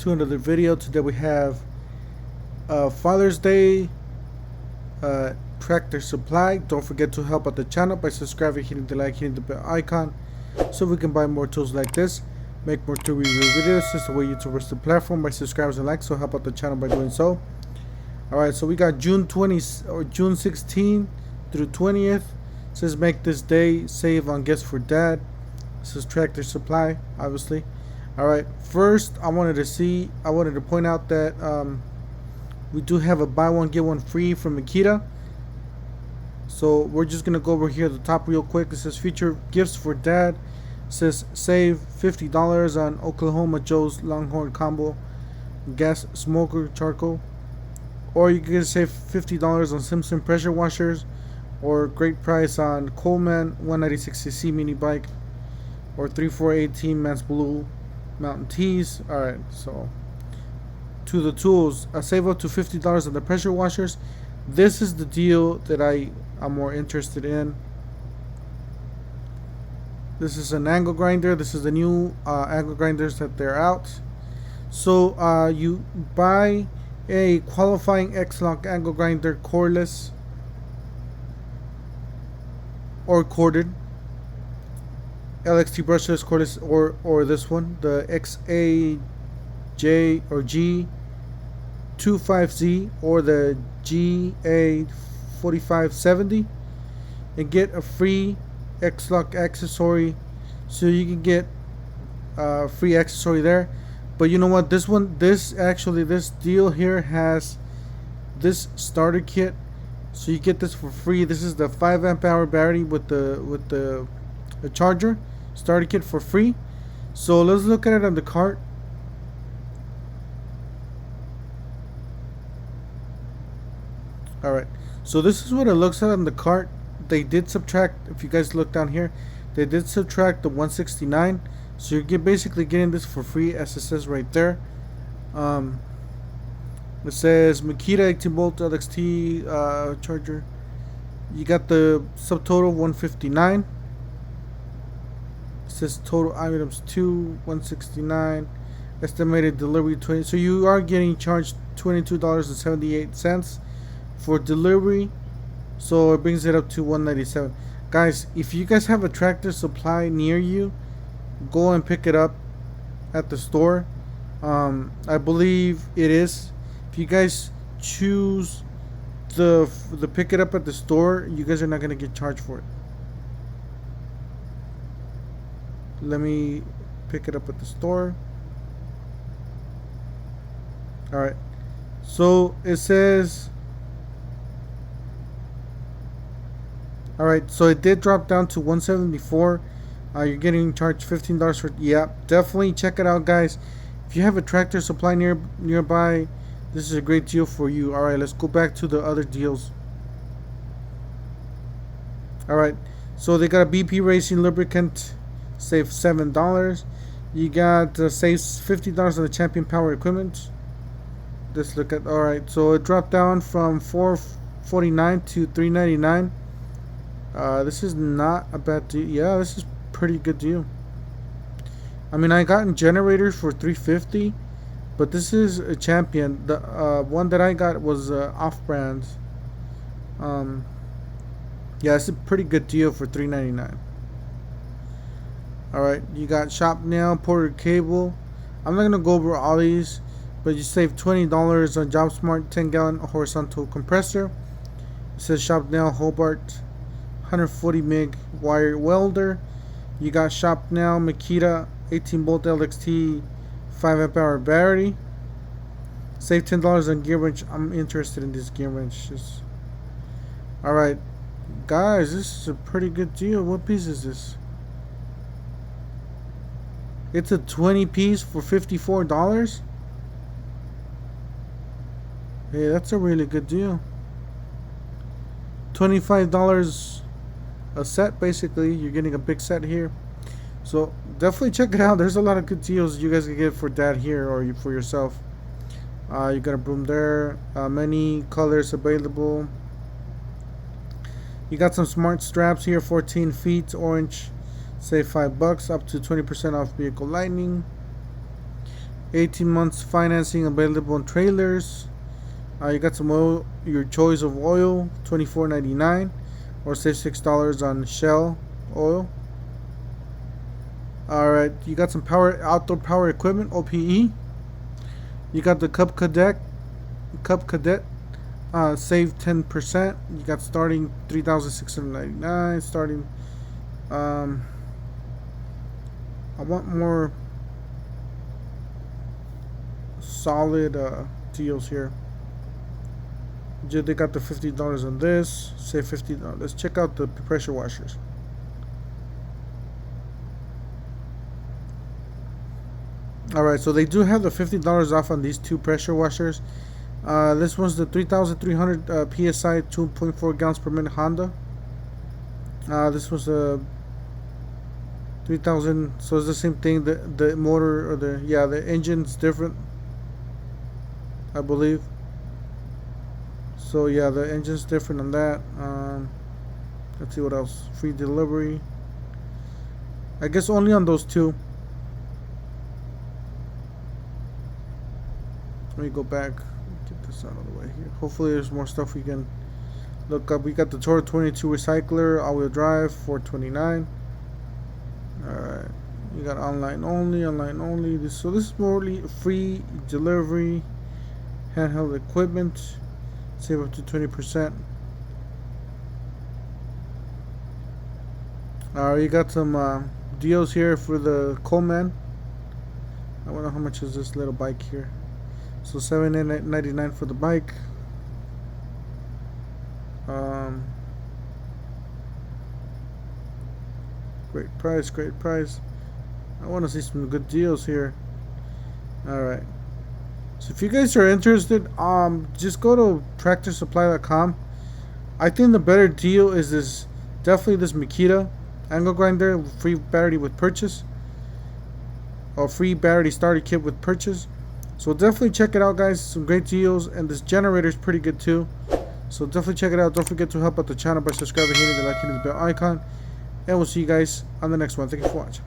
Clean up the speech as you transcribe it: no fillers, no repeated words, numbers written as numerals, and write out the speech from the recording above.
to another video. Today we have Father's Day tractor supply. Don't forget to help out the channel by subscribing, hitting the like, hitting the bell icon, so we can buy more tools like this, make more tool review videos. This is the way YouTubers the platform, by subscribers and likes. So help out the channel by doing so. Alright, so we got June 16 through 20th. It says make this day save on gifts for dad. This is tractor supply, obviously. Alright, first I wanted to point out that we do have a buy one get one free from Makita. So we're just gonna go over here at the top real quick. It says feature gifts for dad. It says save $50 on Oklahoma Joe's Longhorn combo gas smoker charcoal, or you can save $50 on Simpson pressure washers, or great price on Coleman 196cc mini bike, or 3418 Man's Blue Mountain Tees. Alright, so to the tools, I save up to $50 on the pressure washers. This is the deal that I'm more interested in. This is an angle grinder. This is the new angle grinders that they're out. So you buy a qualifying X-Lock angle grinder, cordless or corded, LXT brushless, cordless, or this one, the XAJ or G25Z, or the GA4570, and get a free X-Lock accessory. So you can get free accessory there. But you know what, this deal here has this starter kit, so you get this for free. This is the 5 amp hour battery with the charger starter kit for free. So let's look at it on the cart. Alright, so this is what it looks like on the cart. They did subtract, if you guys look down here, they did subtract the 169, so you're basically getting this for free, as it says right there. It says Makita 18 volt LXT charger. You got the subtotal 159. It says total items 169, estimated delivery 20. So you are getting charged $22.78 for delivery, so it brings it up to $197. Guys, if you guys have a tractor supply near you, go and pick it up at the store. I believe it is. If you guys choose the pick it up at the store, you guys are not gonna get charged for it. Let me pick it up at the store. Alright, so it says, alright, so it did drop down to $174. You're getting charged $15 for, yeah, definitely check it out, guys. If you have a tractor supply nearby, this is a great deal for you. Alright, let's go back to the other deals. Alright, so they got a BP Racing Lubricant, save $7. You got save $50 on the Champion Power Equipment. Let's look at, alright, so it dropped down from $449 to $399. This is not a bad deal. Yeah, this is pretty good deal. I mean, I got generators for $350, but this is a Champion. The one that I got was off-brand. Yeah, it's a pretty good deal for $399. Alright, you got shop nail, ported cable. I'm not gonna go over all these, but you save $20 on JobSmart 10-gallon horizontal compressor. It says shop nail Hobart 140 MIG wire welder. You got shop now Makita 18 volt LXT 5 amp hour battery. Save $10 on gear wrench. I'm interested in these gear wrenches. Alright, guys, this is a pretty good deal. What piece is this? It's a 20 piece for $54. Hey, that's a really good deal. $25 a set, basically. You're getting a big set here, so definitely check it out. There's a lot of good deals you guys can get for dad here, or for yourself. You got a broom there, many colors available. You got some smart straps here, 14 feet, orange, save $5, up to 20% off vehicle lightning. 18 months financing available on trailers. You got some oil, your choice of oil, $24.99, or save $6 on Shell oil. Alright, you got some outdoor power equipment, OPE. You got the Cup Cadet, save 10%. You got starting $3,699, starting, I want more solid deals here. They got the $50 on this, save $50. Let's check out the pressure washers. Alright, so they do have the $50 off on these two pressure washers. This one's the 3,300 PSI 2.4 gallons per minute Honda. This was a 3,000, so it's the same thing. The motor, or the engine's different, I believe. So yeah, the engine's different on that. Let's see what else. Free delivery. I guess only on those two. Let me go back. Get this out of the way here. Hopefully there's more stuff we can look up. We got the Toro 22 recycler, all-wheel drive, $429. Alright. You got online only. So this is more free delivery, handheld equipment. Save up to 20%. You got some deals here for the Coleman. I wonder how much is this little bike here. So $7.99 for the bike. Great price. I want to see some good deals here. Alright. So if you guys are interested, just go to tractorsupply.com. I think the better deal is definitely this Makita angle grinder, free battery with purchase, or free battery starter kit with purchase. So definitely check it out, guys. Some great deals, and this generator is pretty good too. So definitely check it out. Don't forget to help out the channel by subscribing, hitting the like, hitting the bell icon, and we'll see you guys on the next one. Thank you for watching.